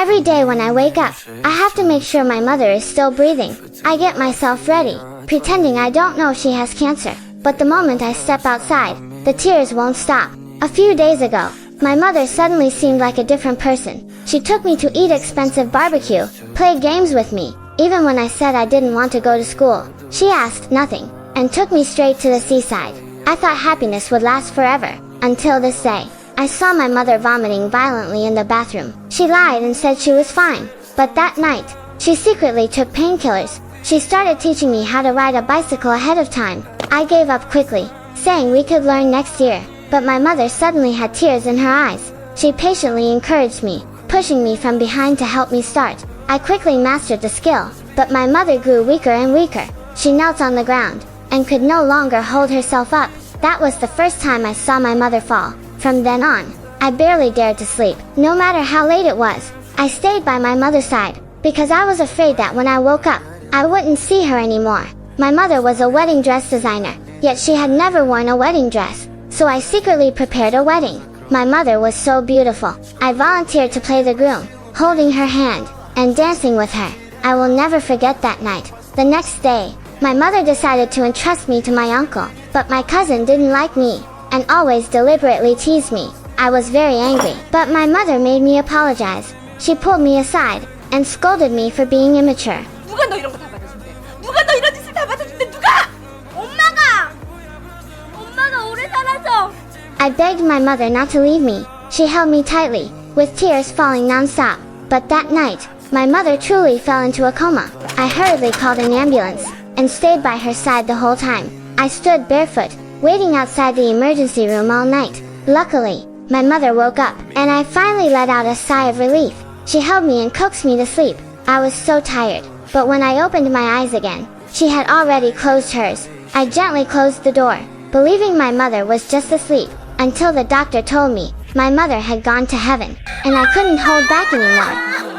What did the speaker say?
Every day when I wake up, I have to make sure my mother is still breathing. I get myself ready, pretending I don't know she has cancer. But the moment I step outside, the tears won't stop. A few days ago, my mother suddenly seemed like a different person. She took me to eat expensive barbecue, played games with me. Even when I said I didn't want to go to school, she asked nothing, and took me straight to the seaside. I thought happiness would last forever, until this day. I saw my mother vomiting violently in the bathroom. She lied and said she was fine, but that night, she secretly took painkillers. She started teaching me how to ride a bicycle ahead of time. I gave up quickly, saying we could learn next year, but my mother suddenly had tears in her eyes. She patiently encouraged me, pushing me from behind to help me start. I quickly mastered the skill, but my mother grew weaker and weaker. She knelt on the ground, and could no longer hold herself up. That was the first time I saw my mother fall. From then on, I barely dared to sleep. No matter how late it was, I stayed by my mother's side, because I was afraid that when I woke up, I wouldn't see her anymore. My mother was a wedding dress designer, yet she had never worn a wedding dress, so I secretly prepared a wedding. My mother was so beautiful. I volunteered to play the groom, holding her hand, and dancing with her. I will never forget that night. The next day, my mother decided to entrust me to my uncle, but my cousin didn't like me, and always deliberately teased me. I was very angry, but my mother made me apologize. She pulled me aside, and scolded me for being immature. 누가 너 이런 거 다 받아준대? 누가 너 이런 짓을 다 받아준대? 누가? 엄마가 오래 살아서. I begged my mother not to leave me. She held me tightly, with tears falling non-stop. But that night, my mother truly fell into a coma. I hurriedly called an ambulance, and stayed by her side the whole time. I stood barefoot, waiting outside the emergency room all night. Luckily, my mother woke up, and I finally let out a sigh of relief. She held me and coaxed me to sleep. I was so tired, but when I opened my eyes again, she had already closed hers. I gently closed the door, believing my mother was just asleep, until the doctor told me my mother had gone to heaven, and I couldn't hold back anymore.